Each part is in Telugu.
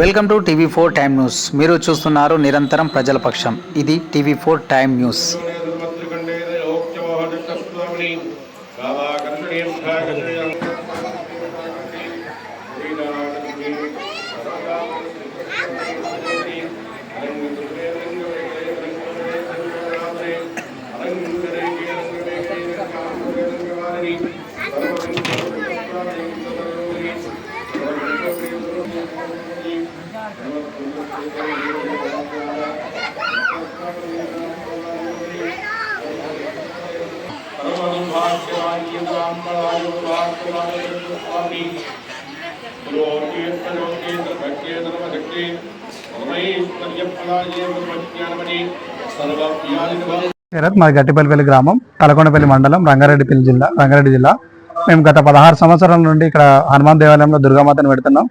వెల్కమ్ టు టీవీ4 టైమ్ న్యూస్. మీరు చూస్తున్నారు నిరంతరం ప్రజల పక్షం. ఇది టీవీ4 టైమ్ న్యూస్. మాది గట్టిపల్లిపల్లి గ్రామం, తలకొండపల్లి మండలం, రంగారెడ్డి జిల్లా. మేము గత 16 సంవత్సరాల నుండి ఇక్కడ హనుమాన్ దేవాలయంలో దుర్గామాతను పెడుతున్నాం.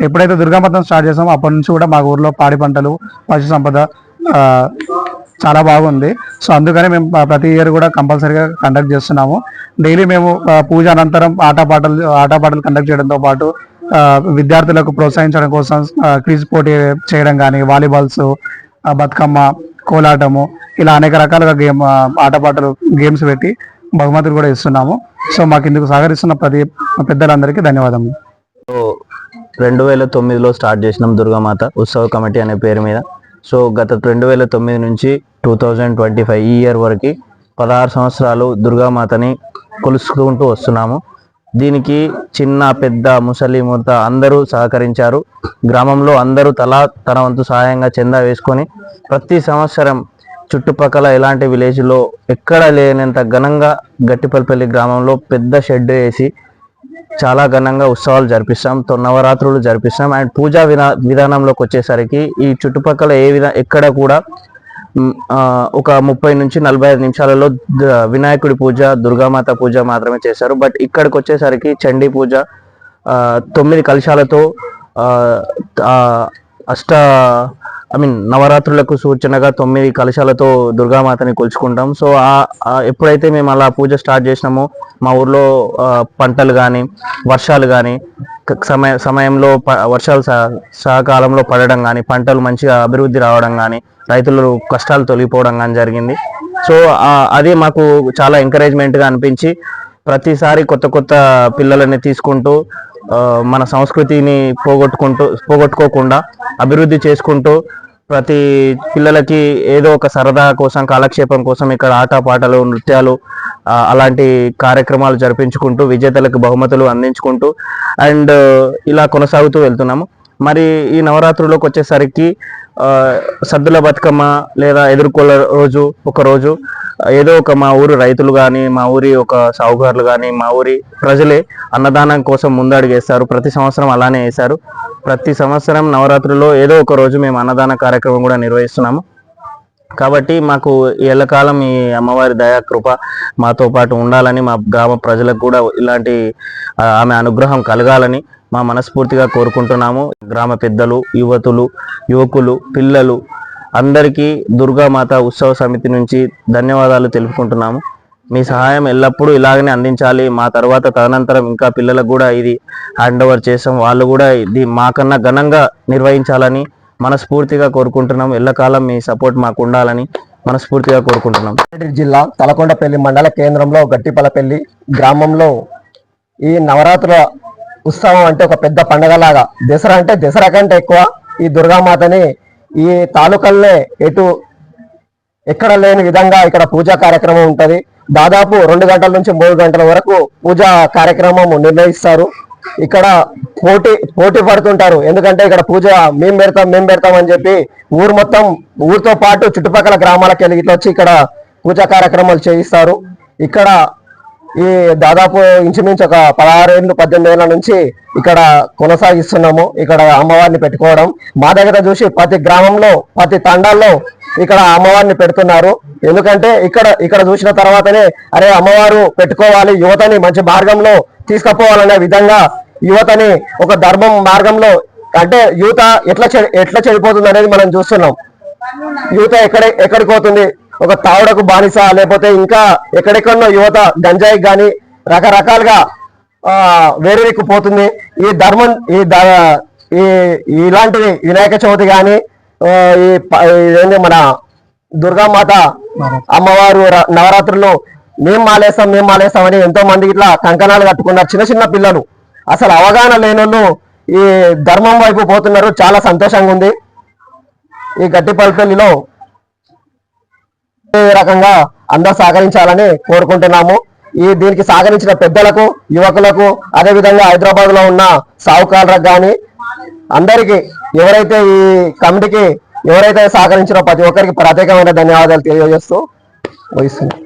ఎప్పుడైతే దుర్గామాతను స్టార్ట్ చేసామో అప్పటి నుంచి కూడా మా ఊర్లో పాడి పంటలు, పశు సంపద చాలా బాగుంది. సో అందుకని మేము ప్రతి ఇయర్ కూడా కంపల్సరీగా కండక్ట్ చేస్తున్నాము. డైలీ మేము పూజ అనంతరం ఆటపాటలు కండక్ట్ చేయడంతో పాటు విద్యార్థులకు ప్రోత్సహించడం కోసం క్విజ్ పోటీ చేయడం కానీ, వాలీబాల్స్, బతుకమ్మ, కోలాటము, ఇలా అనేక రకాలుగా ఆటపాటలు గేమ్స్ పెట్టి బహుమతులు కూడా ఇస్తున్నాము. సో మాకు ఇందుకు సహకరిస్తున్న ప్రతి పెద్దలందరికీ ధన్యవాదములు. 2009లో స్టార్ట్ చేసినాం దుర్గామాత ఉత్సవ కమిటీ అనే పేరు మీద. సో గత 2009 నుంచి 2025 ఈ ఇయర్ వరకు 16 సంవత్సరాలు దుర్గామాతని కొలుసుకుంటూ వస్తున్నాము. దీనికి చిన్న పెద్ద ముసలి ముద్ద అందరూ సహకరించారు. గ్రామంలో అందరూ తన వంతు సహాయంగా చందా వేసుకొని ప్రతి సంవత్సరం చుట్టుపక్కల ఎలాంటి విలేజ్లో ఎక్కడ లేనంత ఘనంగా గట్టిపల్లిపల్లి గ్రామంలో పెద్ద షెడ్ వేసి చాలా ఘనంగా ఉత్సవాలు జరిపిస్తాం, నవరాత్రులు జరిపిస్తాం. అండ్ పూజా విధానంలోకి వచ్చేసరికి ఈ చుట్టుపక్కల ఎక్కడ కూడా ఒక 30 నుంచి 45 నిమిషాలలో వినాయకుడి పూజ, దుర్గామాత పూజ మాత్రమే చేశారు. బట్ ఇక్కడికి వచ్చేసరికి చండీ పూజ 9 కలశాలతో నవరాత్రులకు సూచనగా 9 కలశాలతో దుర్గామాతని కొలుచుకుంటాం. సో ఎప్పుడైతే మేము అలా పూజ స్టార్ట్ చేసినామో మా ఊర్లో పంటలు కానీ, వర్షాలు కానీ సమయంలో వర్షాలు సకాలంలో పడడం కానీ, పంటలు మంచిగా అభివృద్ధి రావడం కానీ, రైతులు కష్టాలు తొలగిపోవడం కానీ జరిగింది. సో అది మాకు చాలా ఎంకరేజ్మెంట్గా అనిపించి ప్రతిసారి కొత్త పిల్లలని తీసుకుంటూ మన సంస్కృతిని పోగొట్టుకోకుండా అభివృద్ధి చేసుకుంటూ ప్రతి పిల్లలకి ఏదో ఒక సరదా కోసం, కాలక్షేపం కోసం ఇక్కడ ఆటపాటలు, నృత్యాలు అలాంటి కార్యక్రమాలు జరిపించుకుంటూ విజేతలకు బహుమతులు అందించుకుంటూ అండ్ ఇలా కొనసాగుతూ వెళ్తున్నాము. మరి ఈ నవరాత్రులకు వచ్చేసరికి సద్దుల బతుకమ్మ లేదా ఎదుర్కోల రోజు ఏదో ఒక మా ఊరు రైతులు కానీ, మా ఊరి ఒక సాగుగారులు కానీ, మా ఊరి ప్రజలే అన్నదానం కోసం ముందడుగేస్తారు. ప్రతి సంవత్సరం అలానే వేశారు. ప్రతి సంవత్సరం నవరాత్రుల్లో ఏదో ఒక రోజు మేము అన్నదాన కార్యక్రమం కూడా నిర్వహిస్తున్నాము. కాబట్టి మాకు ఎల్లకాలం ఈ అమ్మవారి దయా కృప మాతో పాటు ఉండాలని, మా గ్రామ ప్రజలకు కూడా ఇలాంటి ఆమె అనుగ్రహం కలగాలని మా మనస్ఫూర్తిగా కోరుకుంటున్నాము. గ్రామ పెద్దలు, యువకులు, పిల్లలు అందరికీ దుర్గామాత ఉత్సవ సమితి నుంచి ధన్యవాదాలు తెలుపుకుంటున్నాము. మీ సహాయం ఎల్లప్పుడూ ఇలాగనే అందించాలి. మా తర్వాత తదనంతరం ఇంకా పిల్లలకు కూడా ఇది హ్యాండ్ ఓవర్ చేసాం. వాళ్ళు కూడా ఇది మాకన్నా ఘనంగా నిర్వహించాలని మనస్ఫూర్తిగా కోరుకుంటున్నాం. ఎల్లకాలం మీ సపోర్ట్ మాకు ఉండాలని మనస్ఫూర్తిగా కోరుకుంటున్నాం. జిల్లా తలకొండపల్లి మండల కేంద్రంలో గట్టిపల్లపల్లి గ్రామంలో ఈ నవరాత్రుల ఉత్సవం అంటే ఒక పెద్ద పండగలాగా, దసరా అంటే దసరా కంటే ఎక్కువ ఈ దుర్గామాతని ఈ తాలూకల్నే ఎక్కడ లేని విధంగా ఇక్కడ పూజా కార్యక్రమం ఉంటుంది. దాదాపు 2 గంటల నుంచి 3 గంటల వరకు పూజా కార్యక్రమం నిర్వహిస్తారు. ఇక్కడ పోటీ పడుతుంటారు. ఎందుకంటే ఇక్కడ పూజ మేము పెడతాం అని చెప్పి ఊరితో పాటు చుట్టుపక్కల గ్రామాలకు వెళ్ళి ఇట్లా వచ్చి ఇక్కడ పూజా కార్యక్రమాలు చేయిస్తారు. ఇక్కడ ఈ దాదాపు ఇంచుమించు ఒక 16-18 ఏళ్ళ నుంచి ఇక్కడ కొనసాగిస్తున్నాము. ఇక్కడ అమ్మవారిని పెట్టుకోవడం మా దగ్గర చూసి ప్రతి గ్రామంలో, ప్రతి తండాల్లో ఇక్కడ అమ్మవారిని పెడుతున్నారు. ఎందుకంటే ఇక్కడ చూసిన తర్వాతనే అరే అమ్మవారు పెట్టుకోవాలి, యువతని మంచి మార్గంలో తీసుకుపోవాలనే విధంగా యువతని ఒక ధర్మం మార్గంలో, అంటే యువత ఎట్లా చెడిపోతుంది అనేది మనం చూస్తున్నాం. యువత ఎక్కడికి పోతుంది, ఒక తావుడకు బానిస, లేకపోతే ఇంకా ఎక్కడెక్కడో యువత గంజాయి కానీ రకరకాలుగా వేరేకి పోతుంది. ఈ ఈ ఇలాంటివి వినాయక చవితి కానీ ఇదేంటి మన దుర్గామాత అమ్మవారు నవరాత్రులు మేము మాలేస్తాం అని ఎంతో మంది ఇట్లా కంకణాలు కట్టుకున్నారు చిన్న చిన్న పిల్లలు. అసలు అవగాహన లేనోళ్ళు ఈ ధర్మం వైపు పోతున్నారు. చాలా సంతోషంగా ఉంది. ఈ గట్టిపల్లిలో ఈ రకంగా అందరూ సహకరించాలని కోరుకుంటున్నాము. దీనికి సహకరించిన పెద్దలకు, యువకులకు, అదేవిధంగా హైదరాబాద్ లో ఉన్న సావుకారులకు కానీ అందరికీ ఎవరైతే ఈ కమిటీకి ఎవరైతే సహకరించారో ప్రతి ఒక్కరికి ప్రత్యేకమైన ధన్యవాదాలు తెలియజేస్తూ ముగిస్తున్నాను.